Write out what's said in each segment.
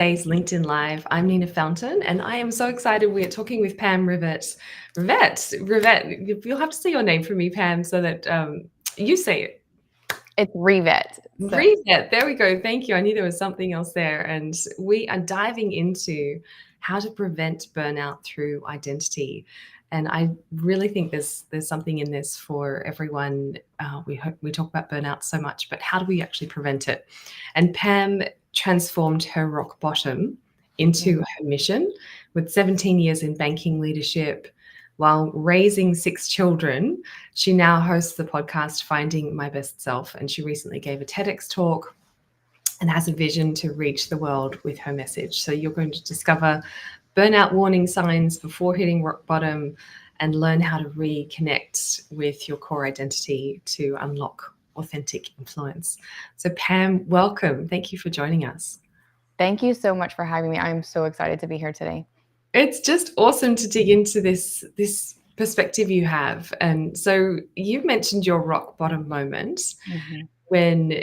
Today's LinkedIn Live. I'm Nina Fountain, and I am so excited. We are talking with Pam Rivet. Rivet. You'll have to say your name for me, Pam, so that you say it. It's Rivet. Rivet. There we go. Thank you. I knew there was something else there, and we are diving into how to prevent burnout through identity. And I really think there's something in this for everyone. We talk about burnout so much, but how do we actually prevent it? And Pam transformed her rock bottom into her mission with 17 years in banking leadership. While raising 6 children, she now hosts the podcast Finding My Best Self, and she recently gave a TEDx talk and has a vision to reach the world with her message. So you're going to discover burnout warning signs before hitting rock bottom and learn how to reconnect with your core identity to unlock authentic influence. So Pam, welcome. Thank you for joining us. Thank you so much for having me. I'm so excited to be here today. It's just awesome to dig into this perspective you have. And so you've mentioned your rock bottom moment when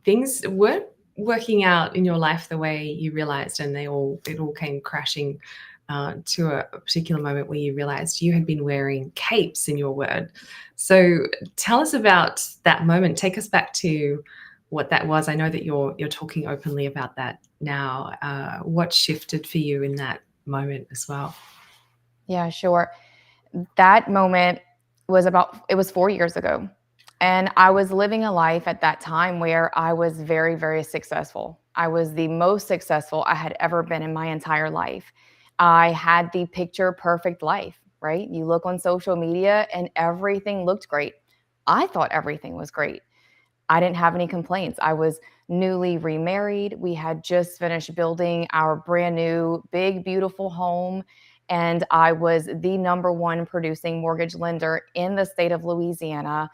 things weren't working out in your life the way you realized, and it all came crashing to a particular moment where you realized you had been wearing capes, in your word. So tell us about that moment. Take us back to what that was. I know that you're talking openly about that now. What shifted for you in that moment as well? Yeah, sure. That moment it was 4 years ago. And I was living a life at that time where I was very, very successful. I was the most successful I had ever been in my entire life. I had the picture perfect life, right? You look on social media and everything looked great. I thought everything was great. I didn't have any complaints. I was newly remarried. We had just finished building our brand new, big, beautiful home. And I was the number one producing mortgage lender in the state of Louisiana.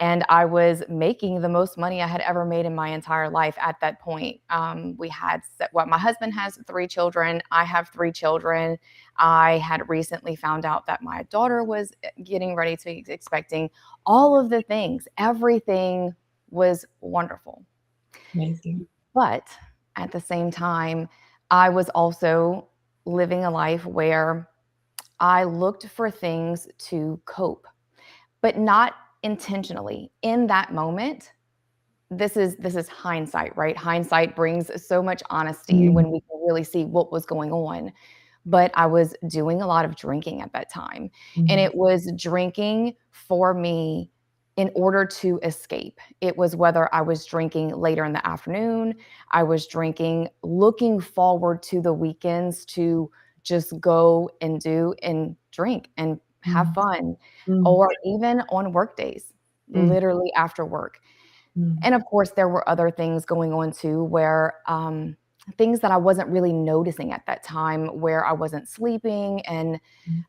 And I was making the most money I had ever made in my entire life at that point. My husband has 3 children. I have 3 children. I had recently found out that my daughter was getting ready to be expecting. All of the things, everything was wonderful. Amazing. But at the same time, I was also living a life where I looked for things to cope, but not intentionally. In that moment, this is hindsight, right? Hindsight brings so much honesty when we can really see what was going on. But I was doing a lot of drinking at that time. And it was drinking for me in order to escape. It was whether I was drinking later in the afternoon, I was drinking, looking forward to the weekends to just go and do and drink and have fun, or even on work days, literally after work. And of course, there were other things going on too, where things that I wasn't really noticing at that time, where I wasn't sleeping and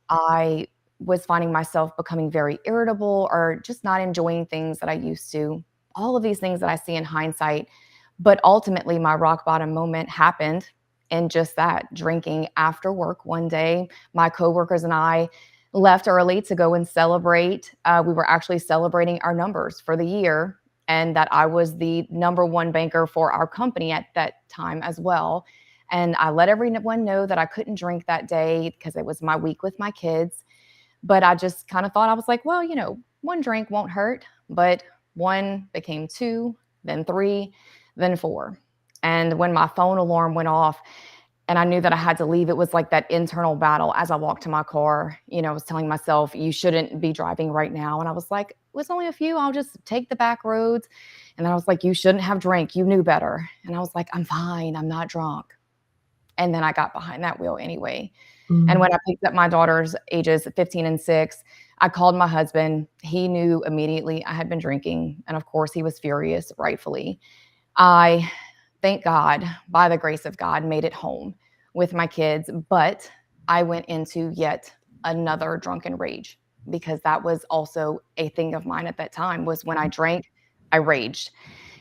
I was finding myself becoming very irritable or just not enjoying things that I used to. All of these things that I see in hindsight. But ultimately, my rock bottom moment happened in just that, drinking after work one day. My coworkers and I left early to go and celebrate. We were actually celebrating our numbers for the year, and that I was the number one banker for our company at that time as well. And I let everyone know that I couldn't drink that day because it was my week with my kids. But I just kind of thought, I was like, well, one drink won't hurt. But 1 became 2, then 3, then 4. And when my phone alarm went off and I knew that I had to leave, it was like that internal battle as I walked to my car. I was telling myself, you shouldn't be driving right now. And I was like, it was only a few. I'll just take the back roads. And then I was like, you shouldn't have drank. You knew better. And I was like, I'm fine. I'm not drunk. And then I got behind that wheel anyway. And when I picked up my daughters, ages 15 and 6, I called my husband. He knew immediately I had been drinking. And of course, he was furious, rightfully. I, thank God, by the grace of God, made it home with my kids. But I went into yet another drunken rage, because that was also a thing of mine at that time, was when I drank, I raged.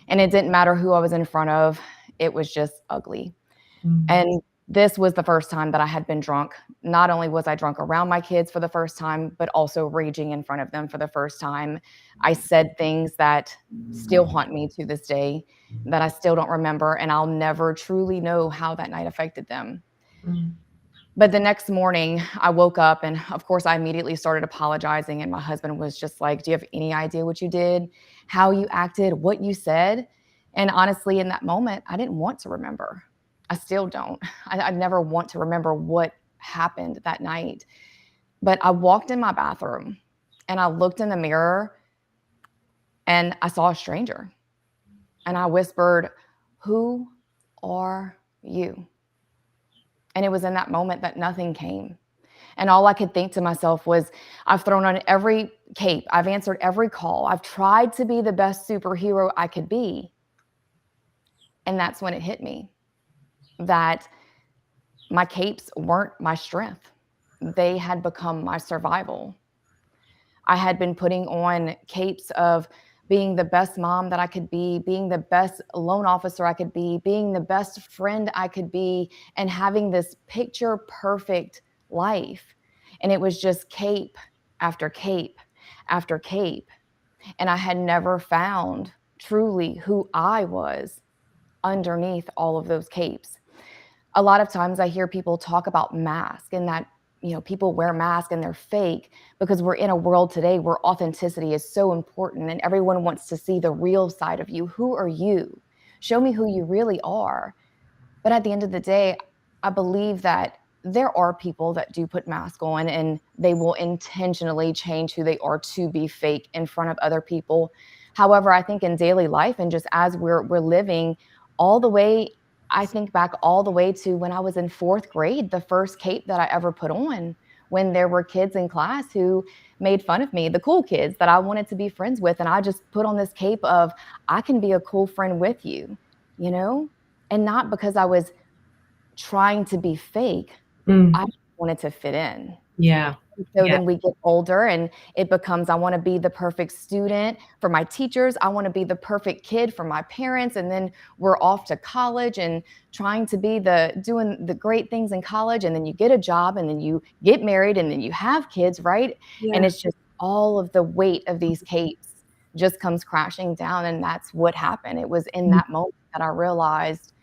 And it didn't matter who I was in front of. It was just ugly. And This was the first time that I had been drunk. Not only was I drunk around my kids for the first time, but also raging in front of them for the first time. I said things that still haunt me to this day, that I still don't remember, and I'll never truly know how that night affected them. Mm. But the next morning, I woke up and, of course, I immediately started apologizing. And my husband was just like, "Do you have any idea what you did, how you acted, what you said?" And honestly, in that moment, I didn't want to remember. I still don't. I never want to remember what happened that night. But I walked in my bathroom and I looked in the mirror and I saw a stranger. And I whispered, "Who are you?" And it was in that moment that nothing came. And all I could think to myself was, I've thrown on every cape. I've answered every call. I've tried to be the best superhero I could be. And that's when it hit me that my capes weren't my strength. They had become my survival. I had been putting on capes of being the best mom that I could be, being the best loan officer I could be, being the best friend I could be, and having this picture perfect life. And it was just cape after cape after cape. And I had never found truly who I was underneath all of those capes. A lot of times I hear people talk about masks and that, people wear masks and they're fake because we're in a world today where authenticity is so important and everyone wants to see the real side of you. Who are you? Show me who you really are. But at the end of the day, I believe that there are people that do put masks on and they will intentionally change who they are to be fake in front of other people. However, I think in daily life and just as we're living all the way, I think back all the way to when I was in fourth grade, the first cape that I ever put on, when there were kids in class who made fun of me, the cool kids that I wanted to be friends with. And I just put on this cape of, I can be a cool friend with you, you know? And not because I was trying to be fake. Mm. I wanted to fit in. Yeah. So Yeah. then we get older and it becomes, I want to be the perfect student for my teachers. I want to be the perfect kid for my parents. And then we're off to college and trying to be doing the great things in college. And then you get a job and then you get married and then you have kids, right? And Yeah. it's just all of the weight of these capes just comes crashing down. And that's what happened. It was in Mm. that moment that I realized,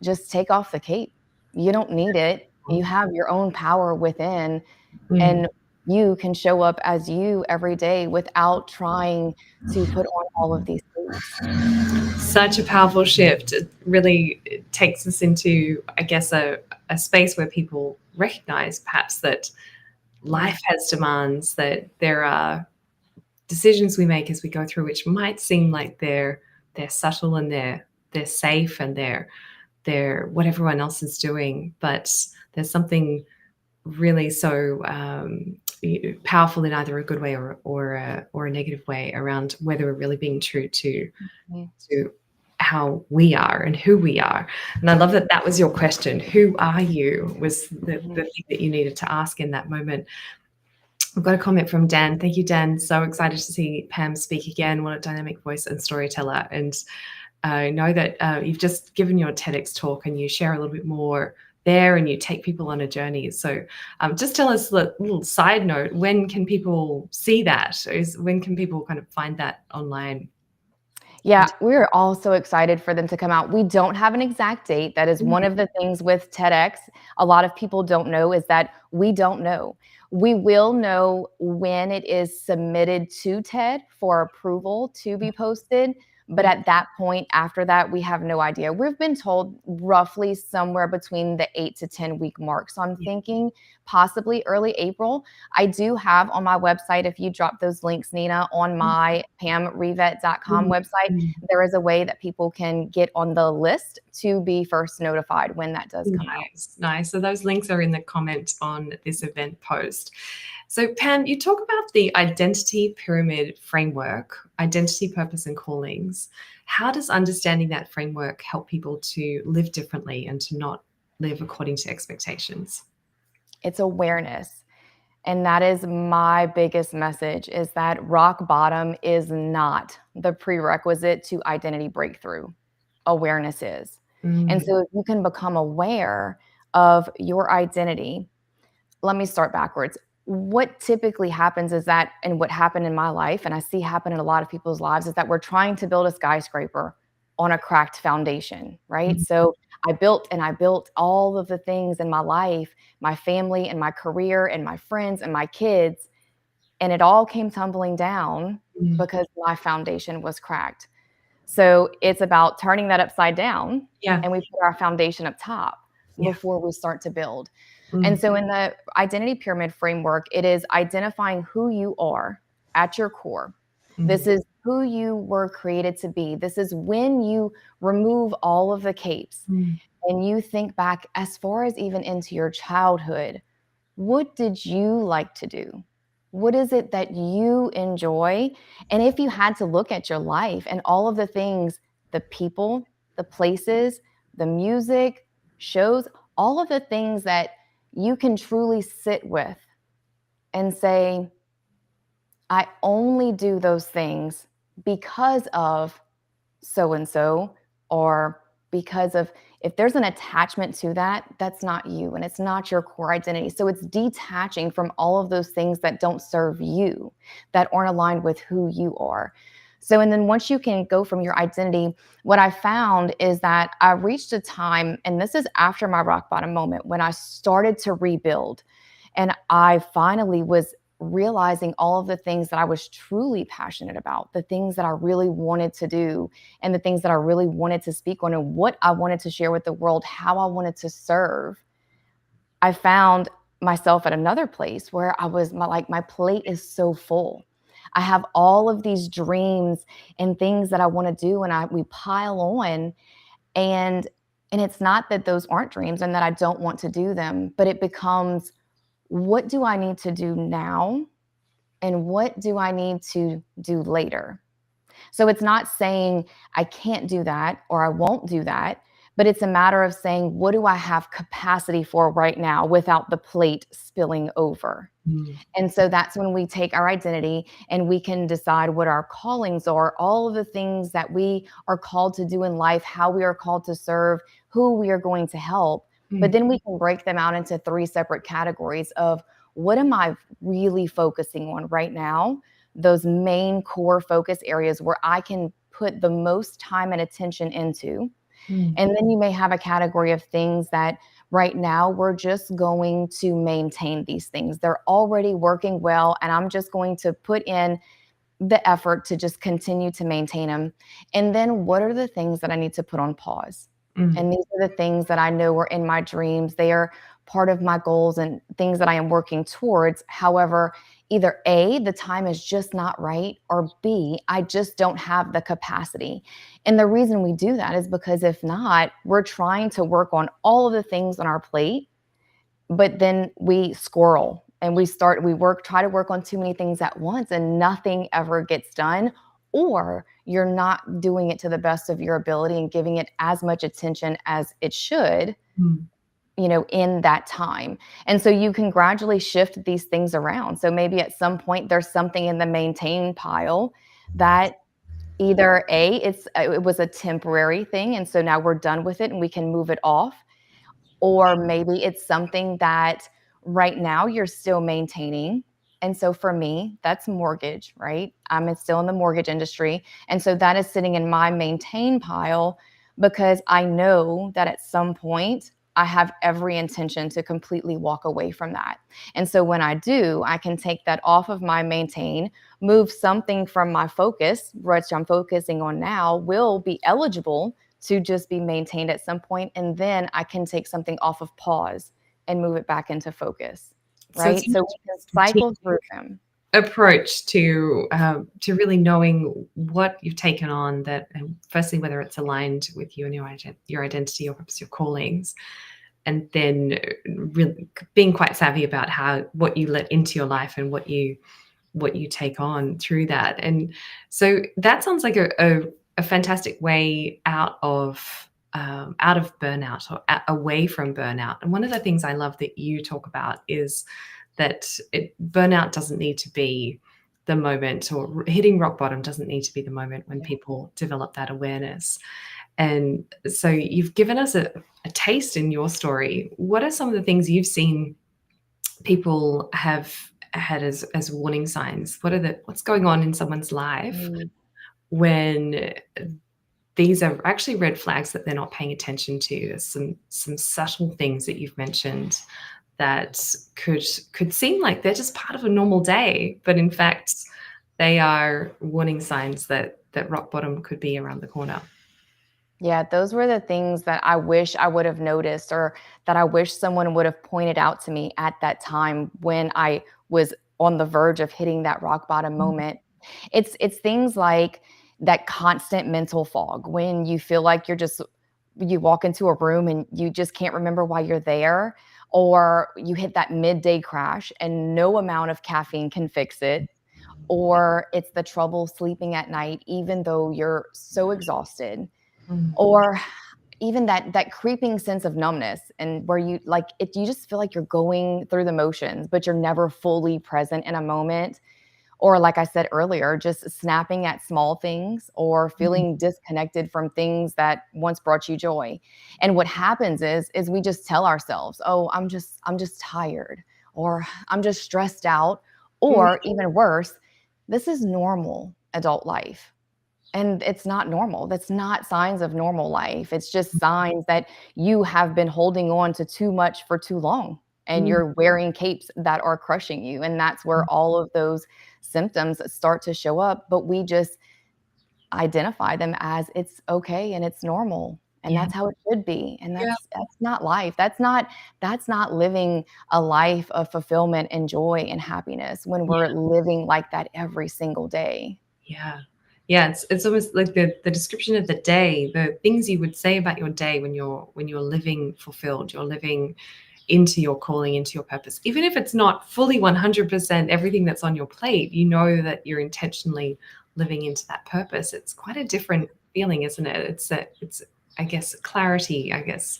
just take off the cape. You don't need it. You have your own power within, Mm. and you can show up as you every day without trying to put on all of these capes. Such a powerful shift. It really takes us into, I guess, a space where people recognize perhaps that Yeah. life has demands, that there are decisions we make as we go through which might seem like they're subtle and they're safe and they're what everyone else is doing, but there's something really so powerful in either a good way or a negative way around whether we're really being true Mhm. to how we are and who we are. And I love that that was your question. Who are you? Was the Mhm. thing that you needed to ask in that moment. I've got a comment from Dan. Thank you, Dan. So excited to see Pam speak again. What a dynamic voice and storyteller. And I know that you've just given your TEDx talk and you share a little bit more there and you take people on a journey. So just tell us a little side note, when can people see that? When can people kind of find that online? Yeah, we're all so excited for them to come out. We don't have an exact date. That is one of the things with TEDx. A lot of people don't know is that we don't know. We will know when it is submitted to TED for approval to be posted. But at that point, after that, we have no idea. We've been told roughly somewhere between the 8 to 10 week mark. So I'm thinking possibly early April. I do have on my website, if you drop those links, Nina, on my pamrivet.com website, there is a way that people can get on the list to be first notified when that does come out. Nice, nice. So those links are in the comment on this event post. So Pam, you talk about the identity pyramid framework, identity, purpose, and callings. How does understanding that framework help people to live differently and to not live according to expectations? It's awareness. And that is my biggest message is that rock bottom is not the prerequisite to identity breakthrough. Awareness is. And Mm. so if you can become aware of your identity, let me start backwards. What typically happens is that, and what happened in my life, and I see happen in a lot of people's lives, is that we're trying to build a skyscraper on a cracked foundation, right? Mm. So I built and I built all of the things in my life, my family and my career and my friends and my kids, and it all came tumbling down Mm. because my foundation was cracked. So it's about turning that upside down, Yeah. and we put our foundation up top Yeah. before we start to build. And Mm. so in the identity pyramid framework, it is identifying who you are at your core. This Mm. is who you were created to be. This is when you remove all of the capes Mm. and you think back as far as even into your childhood. What did you like to do? What is it that you enjoy? And if you had to look at your life and all of the things, the people, the places, the music, shows, all of the things that you can truly sit with and say, I only do those things because of so and so, or because of, if there's an attachment to that, that's not you and it's not your core identity. So it's detaching from all of those things that don't serve you, that aren't aligned with who you are. So, and then once you can go from your identity, what I found is that I reached a time, and this is after my rock bottom moment, when I started to rebuild. And I finally was realizing all of the things that I was truly passionate about, the things that I really wanted to do, and the things that I really wanted to speak on, and what I wanted to share with the world, how I wanted to serve. I found myself at another place where I was my plate is so full. I have all of these dreams and things that I want to do, and we pile on, and it's not that those aren't dreams and that I don't want to do them, but it becomes, what do I need to do now? And what do I need to do later? So it's not saying I can't do that or I won't do that, but it's a matter of saying, what do I have capacity for right now without the plate spilling over? Mm. And so that's when we take our identity and we can decide what our callings are, all of the things that we are called to do in life, how we are called to serve, who we are going to help. But Mm. then we can break them out into three separate categories of, what am I really focusing on right now? Those main core focus areas where I can put the most time and attention into. Mm. And then you may have a category of things that right now we're just going to maintain these things. They're already working well, and I'm just going to put in the effort to just continue to maintain them. And then what are the things that I need to put on pause? Mm. And these are the things that I know are in my dreams. They are part of my goals and things that I am working towards. However, either A, the time is just not right, or B, I just don't have the capacity. And the reason we do that is because if not, we're trying to work on all of the things on our plate, but then we squirrel and try to work on too many things at once and nothing ever gets done, or you're not doing it to the best of your ability and giving it as much attention as it should, Mm. in that time. And so you can gradually shift these things around. So maybe at some point there's something in the maintain pile that either it was a temporary thing, and so now we're done with it and we can move it off, or maybe it's something that right now you're still maintaining. And so for me, that's mortgage, right? I'm still in the mortgage industry. And so that is sitting in my maintain pile because I know that at some point I have every intention to completely walk away from that. And so when I do, I can take that off of my maintain, move something from my focus, which I'm focusing on now, will be eligible to just be maintained at some point, and then I can take something off of pause and move it back into focus, So it's right? a So much we can strategic cycle through them. approach to really knowing what you've taken on, that firstly whether it's aligned with you and your identity or perhaps your callings, and then really being quite savvy about what you let into your life and what you take on through that. And so that sounds like a fantastic way out of burnout, or away from burnout. And one of the things I love that you talk about is that burnout doesn't need to be the moment, or hitting rock bottom doesn't need to be the moment when Yeah. people develop that awareness. And so you've given us a taste in your story. What are some of the things you've seen people have had as warning signs? What's going on in someone's life Mm. when these are actually red flags that they're not paying attention to? There's some subtle things that you've mentioned that could seem like they're just part of a normal day, but in fact, they are warning signs that rock bottom could be around the corner. Yeah, those were the things that I wish I would have noticed, or that I wish someone would have pointed out to me at that time when I was on the verge of hitting that rock bottom Mhm. moment. It's things like that constant mental fog when you feel like you walk into a room and you just can't remember why you're there, or you hit that midday crash and no amount of caffeine can fix it, or it's the trouble sleeping at night even though you're so exhausted, Mm. or even that creeping sense of numbness, and where you just feel like you're going through the motions, but you're never fully present in a moment. Or like I said earlier, just snapping at small things or Mhm. feeling disconnected from things that once brought you joy. And what happens is we just tell ourselves, "Oh, I'm just tired," or "I'm just stressed out," Mm. or even worse, "This is normal adult life." And it's not normal. That's not signs of normal life. It's just signs that you have been holding on to too much for too long, and Mm. you're wearing capes that are crushing you. And that's where all of those symptoms start to show up. But we just identify them as it's okay and it's normal. And Yeah. that's how it should be. And Yeah. that's not life. That's not living a life of fulfillment and joy and happiness when we're living like that every single day. Yeah. Yeah, it's almost like the description of the day, the things you would say about your day when you're living fulfilled, you're living into your calling, into your purpose. Even if it's not fully 100% everything that's on your plate, you know that you're intentionally living into that purpose. It's quite a different feeling, isn't it? It's I guess clarity, I guess,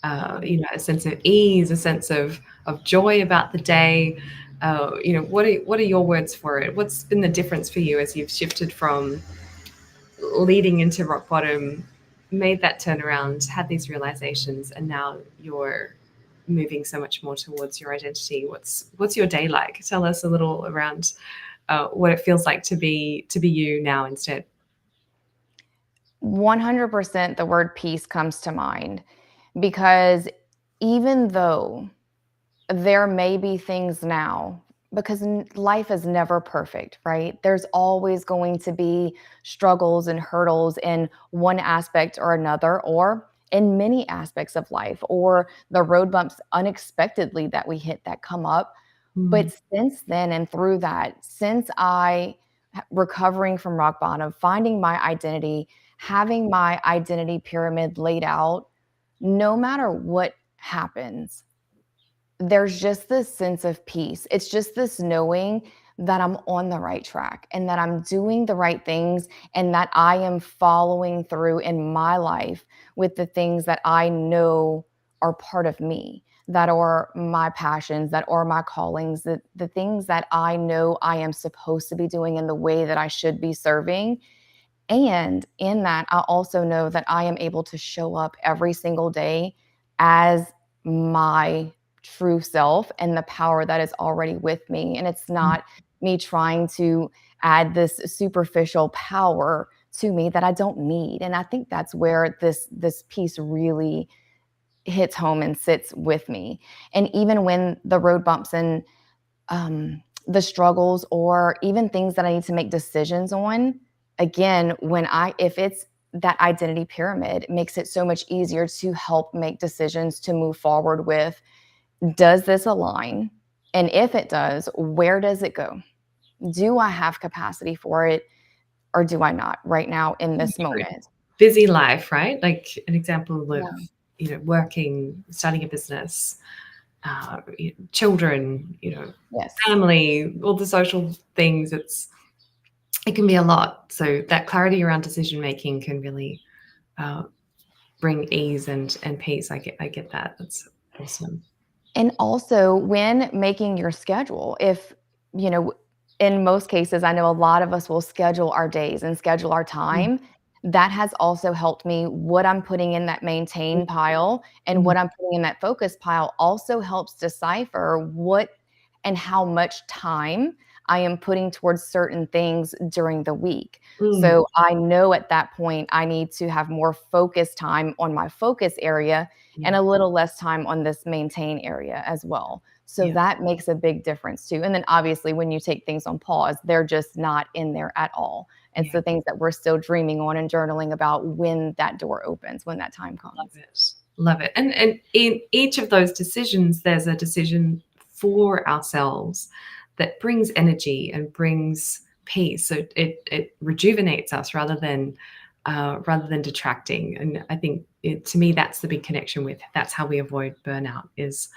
a sense of ease, a sense of joy about the day. What are your words for it? What's been the difference for you as you've shifted from leading into rock bottom, made that turnaround, had these realizations, and now you're moving so much more towards your identity? What's your day like? Tell us a little around what it feels like to be you now instead. 100% the word peace comes to mind, because even though there may be things now, because life is never perfect, right? There's always going to be struggles and hurdles in one aspect or another, or in many aspects of life, or the road bumps unexpectedly that we hit that come up. Mm. But since then, and through that, since recovering from rock bottom, finding my identity, having my identity pyramid laid out, no matter what happens, there's just this sense of peace. It's just this knowing that I'm on the right track and that I'm doing the right things, and that I am following through in my life with the things that I know are part of me, that are my passions, that are my callings, the things that I know I am supposed to be doing in the way that I should be serving. And in that, I also know that I am able to show up every single day as my true self and the power that is already with me. And it's not me trying to add this superficial power to me that I don't need. And I think that's where this piece really hits home and sits with me. And even when the road bumps and the struggles, or even things that I need to make decisions on, again, if it's that identity pyramid, it makes it so much easier to help make decisions to move forward with, does this align? And if it does, where does it go? Do I have capacity for it, or do I not right now in this moment? Busy life, right? Like an example of Yeah. working, starting a business, children, Yes. family, all the social things. It can be a lot. So that clarity around decision making can really uh, bring ease and peace. I get that. That's awesome. And also when making your schedule, if, in most cases, I know a lot of us will schedule our days and schedule our time. that has also helped me. What I'm putting in that maintain pile and Mhm. what I'm putting in that focus pile also helps decipher what and how much time I am putting towards certain things during the week. Mm. So I know at that point I need to have more focus time on my focus area and Yeah. a little less time on this maintain area as well. So Yeah. that makes a big difference too. And then obviously when you take things on pause, they're just not in there at all. It's Yeah. the things that we're still dreaming on and journaling about when that door opens, when that time Love comes. it. Love it. And in each of those decisions, there's a decision for ourselves that brings energy and brings peace. So it rejuvenates us rather than detracting. And I think to me, that's the big connection with that's how we avoid burnout is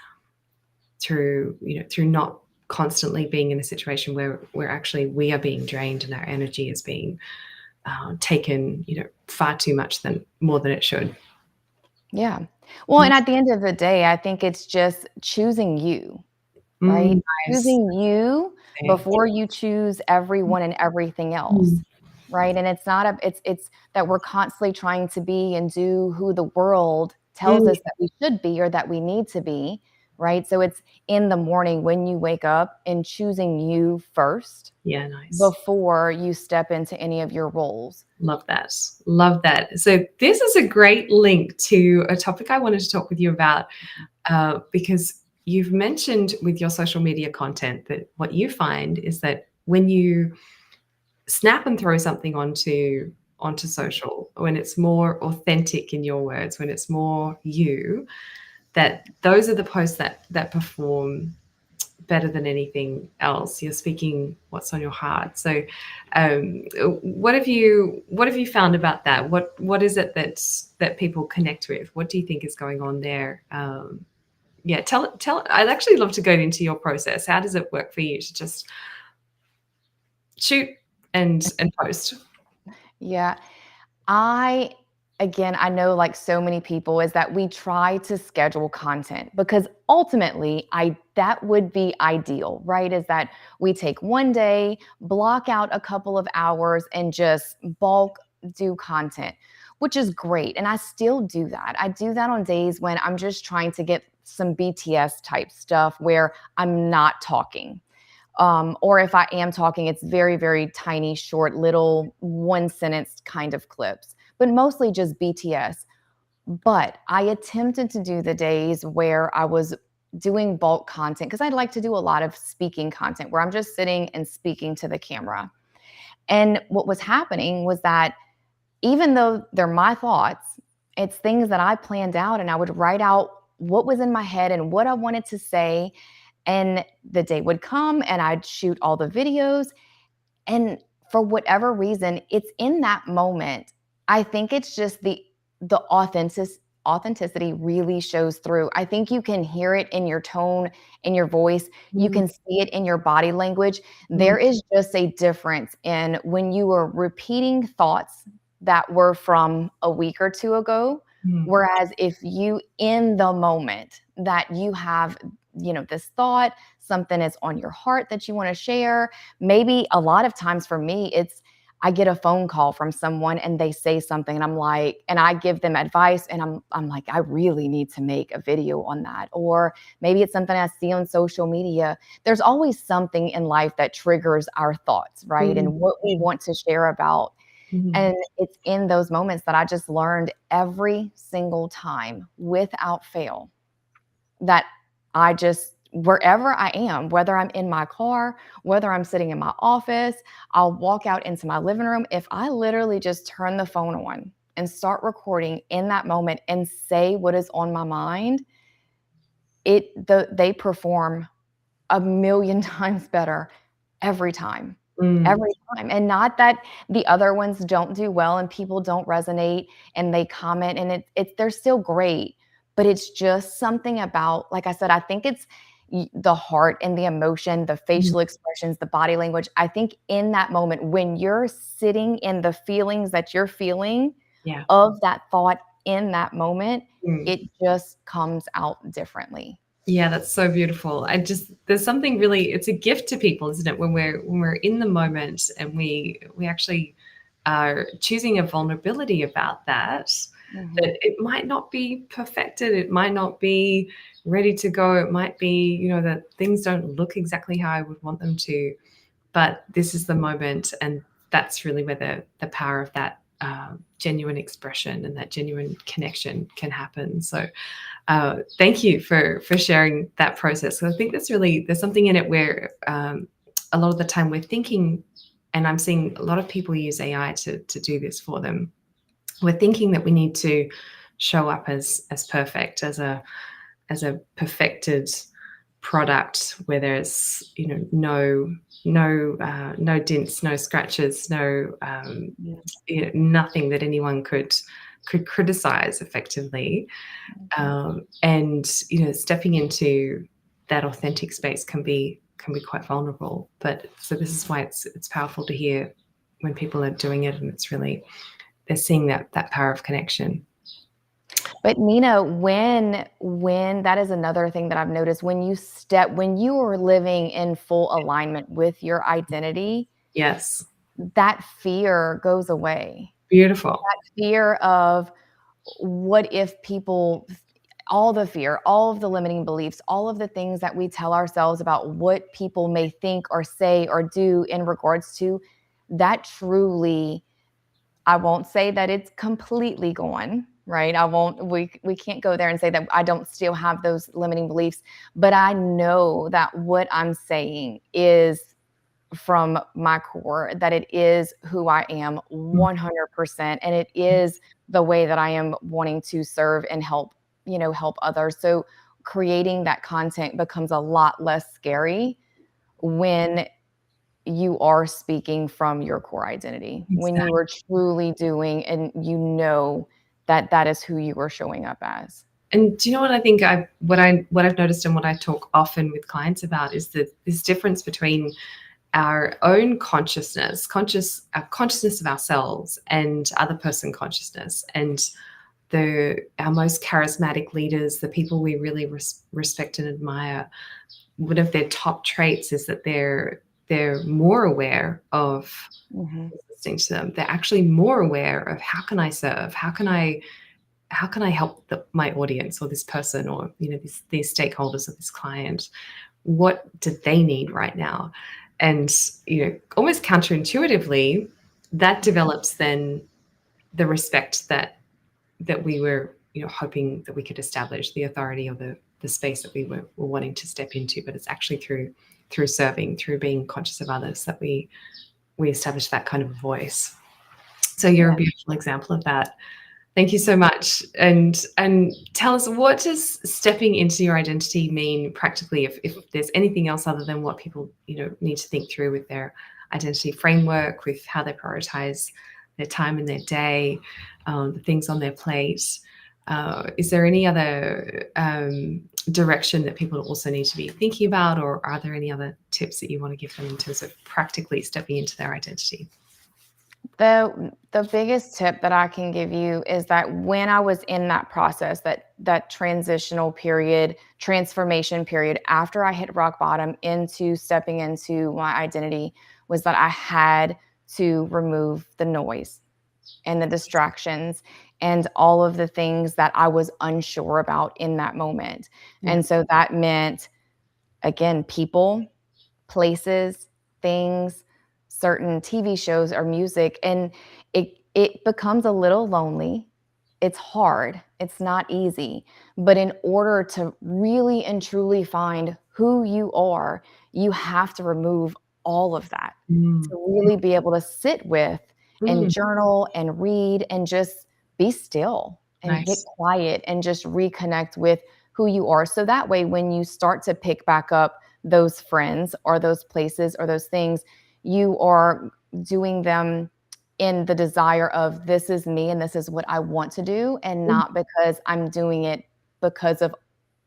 through, through not constantly being in a situation where actually we are being drained and our energy is being taken, far too much than more than it should. Yeah. Well, and at the end of the day, I think it's just choosing you, right? Nice. Choosing you Okay. before you choose everyone and everything else, Mm, right? And it's not a it's that we're constantly trying to be and do who the world tells mm. us that we should be or that we need to be, right? So it's in the morning when you wake up and choosing you first Yeah, nice. before you step into any of your roles. Love that. Love that. So this is a great link to a topic I wanted to talk with you about, because you've mentioned with your social media content that what you find is that when you snap and throw something onto social, when it's more authentic in your words, when it's more you, that those are the posts that perform better than anything else. You're speaking what's on your heart. So, what have you found about that? What is it that people connect with? What do you think is going on there? Yeah, tell. I'd actually love to go into your process. How does it work for you to just shoot and post? Yeah. I again, I know like so many people is that we try to schedule content because ultimately I that would be ideal, right? Is that we take one day, block out a couple of hours and just bulk do content, which is great. And I still do that. I do that on days when I'm just trying to get some BTS type stuff where I'm not talking. Or if I am talking, it's very, very tiny, short, little one sentence kind of clips, but mostly just BTS. But I attempted to do the days where I was doing bulk content because I'd like to do a lot of speaking content where I'm just sitting and speaking to the camera. And what was happening was that even though they're my thoughts, it's things that I planned out and I would write out what was in my head and what I wanted to say. And the day would come and I'd shoot all the videos. And for whatever reason, it's in that moment. I think it's just the authenticity really shows through. I think you can hear it in your tone, in your voice. You Mm, can see it in your body language. mm, There is just a difference in when you are repeating thoughts that were from a week or two ago. mm, Whereas if you in the moment that you have, this thought, something is on your heart that you want to share, maybe a lot of times for me, it's I get a phone call from someone and they say something and I'm like, and I give them advice and I'm like, I really need to make a video on that. Or maybe it's something I see on social media. There's always something in life that triggers our thoughts, right? mm, And what we want to share about. mm. And it's in those moments that I just learned every single time without fail that I just, wherever I am, whether I'm in my car, whether I'm sitting in my office, I'll walk out into my living room. If I literally just turn the phone on and start recording in that moment and say what is on my mind, they perform a million times better every time. Mm. Every time. And not that the other ones don't do well and people don't resonate and they comment and it's they're still great, but it's just something about, like I said, I think it's the heart and the emotion, the Mm. facial expressions, the body language. I think in that moment when you're sitting in the feelings that you're feeling Yeah. of that thought in that moment, Mm. it just comes out differently. Yeah, that's so beautiful. There's something really, it's a gift to people, isn't it? When we're in the moment and we actually are choosing a vulnerability about that, that it might not be perfected, it might not be ready to go, it might be, you know, that things don't look exactly how I would want them to, but this is the moment, and that's really where the power of that genuine expression and that genuine connection can happen. So thank you for sharing that process. I think there's something in it where a lot of the time we're thinking, and I'm seeing a lot of people use AI to do this for them. We're thinking that we need to show up as perfect, as a perfected product where there's, you know, no dents, no scratches, no you know, nothing that anyone could criticize effectively. And you know, stepping into that authentic space can be quite vulnerable. But so this is why it's powerful to hear when people are doing it, and it's really, they're seeing that power of connection. But Nina, when that is another thing that I've noticed, when you are living in full alignment with your identity, Yes. that fear goes away. Beautiful. That fear of what if people, all the fear, all of the limiting beliefs, all of the things that we tell ourselves about what people may think or say or do in regards to that, truly, I won't say that it's completely gone, right? We can't go there and say that I don't still have those limiting beliefs, but I know that what I'm saying is from my core, that it is who I am 100%. And it is the way that I am wanting to serve and help, help others. So creating that content becomes a lot less scary when you are speaking from your core identity, when you are truly doing, and that that is who you are showing up as. And do you know what I think what I've noticed, and what I talk often with clients about, is that this difference between our own consciousness of ourselves and other person consciousness, and our most charismatic leaders, the people we really respect and admire, one of their top traits is that they're more aware of listening to them. They're actually more aware of, how can I serve? How can I help my audience, or this person, or, you know, these stakeholders, or this client? What do they need right now? And, you know, almost counterintuitively, that develops then the respect that we were, you know, hoping that we could establish, the authority, or the space that we were wanting to step into. But it's actually through serving, through being conscious of others, that we establish that kind of voice. So you're a beautiful example of that. Thank you so much. And tell us, what does stepping into your identity mean practically, if there's anything else other than what people, you know, need to think through with their identity framework, with how they prioritize their time in their day, the things on their plate. Is there any other direction that people also need to be thinking about, or are there any other tips that you want to give them in terms of practically stepping into their identity? The biggest tip that I can give you is that when I was in that process, that transitional period, transformation period, after I hit rock bottom into stepping into my identity, was that I had to remove the noise and the distractions and all of the things that I was unsure about in that moment. And so that meant, again, people, places, things, certain TV shows or music, and it becomes a little lonely. It's hard. It's not easy. But in order to really and truly find who you are, you have to remove all of that to really be able to sit with and journal and read and just be still and get quiet and just reconnect with who you are. So that way, when you start to pick back up those friends or those places or those things, you are doing them in the desire of, this is me and this is what I want to do, and not because I'm doing it because of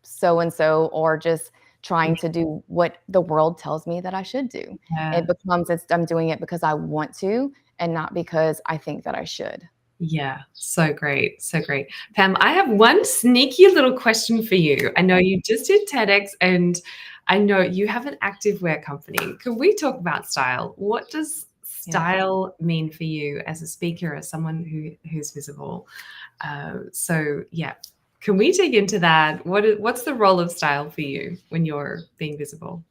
so and so, or just trying to do what the world tells me that I should do. It becomes, I'm doing it because I want to, and not because I think that I should. Yeah, so great. So great. Pam, I have one sneaky little question for you. I know you just did TEDx, and I know you have an active wear company. Can we talk about style? What does Yes. style mean for you as a speaker, as someone who's visible? So yeah, can we dig into that? What's the role of style for you when you're being visible?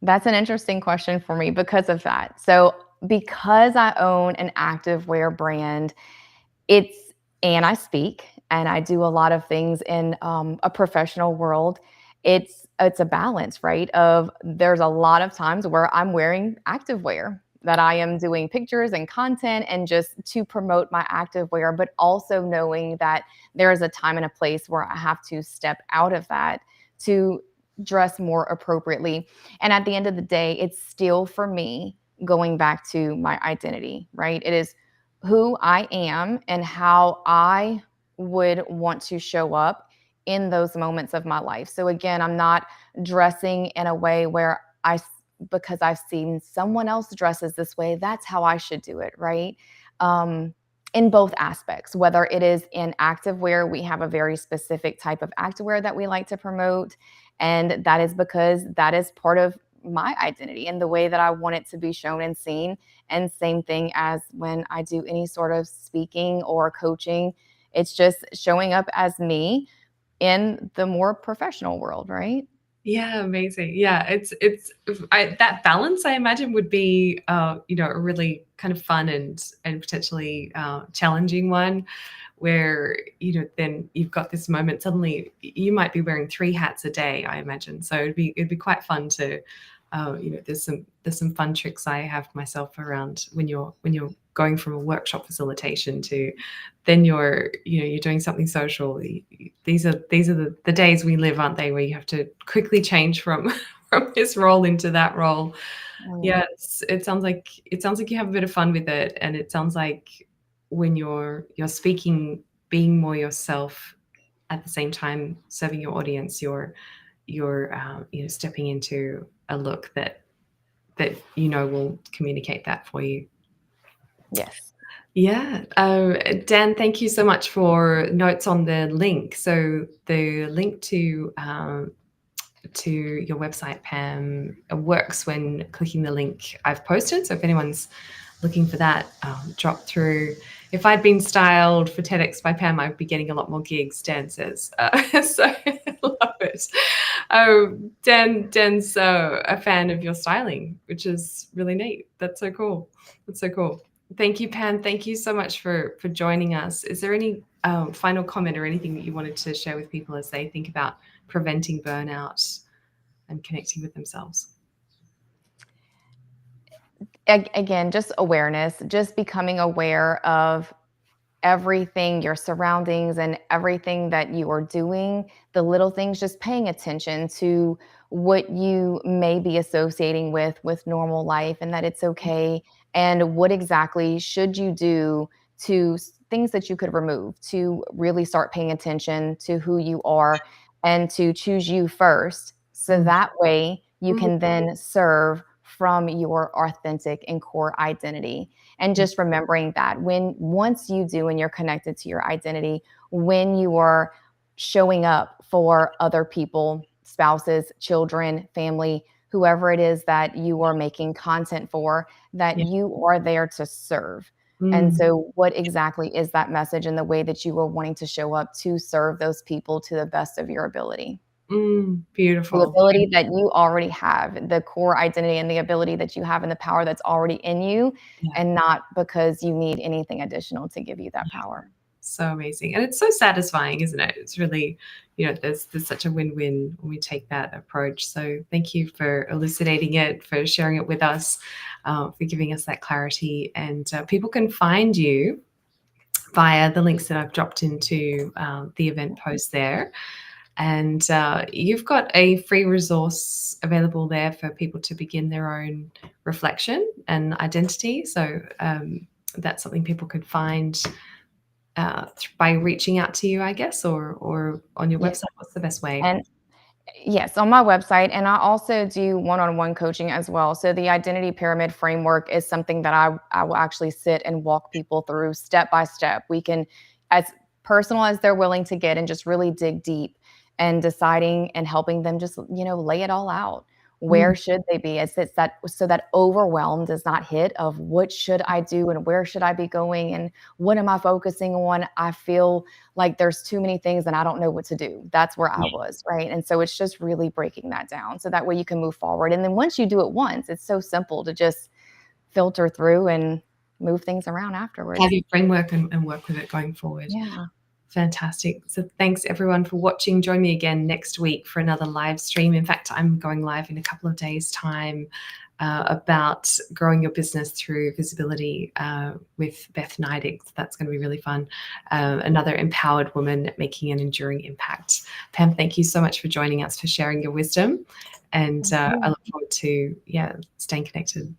That's an interesting question for me because of that. So, because I own an activewear brand, it's and I speak and I do a lot of things in a professional world. It's a balance, right? Of there's a lot of times where I'm wearing activewear that I am doing pictures and content and just to promote my activewear, but also knowing that there is a time and a place where I have to step out of that to dress more appropriately. And at the end of the day, it's still for me going back to my identity, right? It is who I am and how I would want to show up in those moments of my life. So again, I'm not dressing in a way where because I've seen someone else dresses this way, that's how I should do it, right? In both aspects, whether it is in activewear, we have a very specific type of activewear that we like to promote. And that is because that is part of my identity and the way that I want it to be shown and seen. And same thing as when I do any sort of speaking or coaching, it's just showing up as me in the more professional world, right? Yeah, amazing. Yeah, that balance I imagine would be a really kind of fun and potentially challenging one where then you've got this moment suddenly you might be wearing three hats a day, I imagine. So it'd be quite fun to there's some fun tricks I have myself around when you're going from a workshop facilitation to then you're doing something social. These are the days we live, aren't they, where you have to quickly change from from this role into that role. Mm. Yeah, it sounds like you have a bit of fun with it, and it sounds like when you're speaking, being more yourself at the same time serving your audience, you're stepping into a look that will communicate that for you. Yes. Yeah. Dan, thank you so much for notes on the link. So the link to your website, Pam, works when clicking the link I've posted. So if anyone's looking for that, drop through. If I'd been styled for TEDx by Pam, I'd be getting a lot more gigs, Dan says. So I love it. Dan's a fan of your styling, which is really neat. That's so cool. That's so cool. Thank you, Pam. Thank you so much for joining us. Is there any final comment or anything that you wanted to share with people as they think about preventing burnout and connecting with themselves? Again, just awareness, just becoming aware of everything, your surroundings, and everything that you are doing, the little things, just paying attention to what you may be associating with normal life and that it's okay. And what exactly should you do to things that you could remove to really start paying attention to who you are and to choose you first. So Mm, that way you mm, can then serve from your authentic and core identity. And mm, just remembering that when once you do and you're connected to your identity, when you are showing up for other people, spouses, children, family, whoever it is that you are making content for, that yeah. you are there to serve. And Mm, so, what exactly is that message and the way that you are wanting to show up to serve those people to the best of your ability? The beautiful. ability that you already have, the core identity and the ability that you have and the power that's already in you, Yeah. and not because you need anything additional to give you that power. So amazing. And it's so satisfying, isn't it? It's really, there's such a win-win when we take that approach. So thank you for elucidating it, for sharing it with us, for giving us that clarity. And people can find you via the links that I've dropped into the event post there. And you've got a free resource available there for people to begin their own reflection and identity. So that's something people could find by reaching out to you, I guess, or on your Yeah. website. What's the best way? And yes, on my website. And I also do one-on-one coaching as well. So the identity pyramid framework is something that I will actually sit and walk people through step by step. We can, as personal as they're willing to get, and just really dig deep and deciding and helping them just, lay it all out. Where should they be? It's that so that overwhelm does not hit of what should I do and where should I be going and what am I focusing on? I feel like there's too many things and I don't know what to do. That's where I was, right? And so it's just really breaking that down so that way you can move forward. And then once you do it once, it's so simple to just filter through and move things around afterwards. Have your framework and work with it going forward. Yeah. Fantastic. So thanks everyone for watching. Join me again next week for another live stream. In fact, I'm going live in a couple of days' time about growing your business through visibility with Beth Neidig. So that's going to be really fun. Another empowered woman making an enduring impact. Pam, thank you so much for joining us, for sharing your wisdom. And I look forward to, staying connected.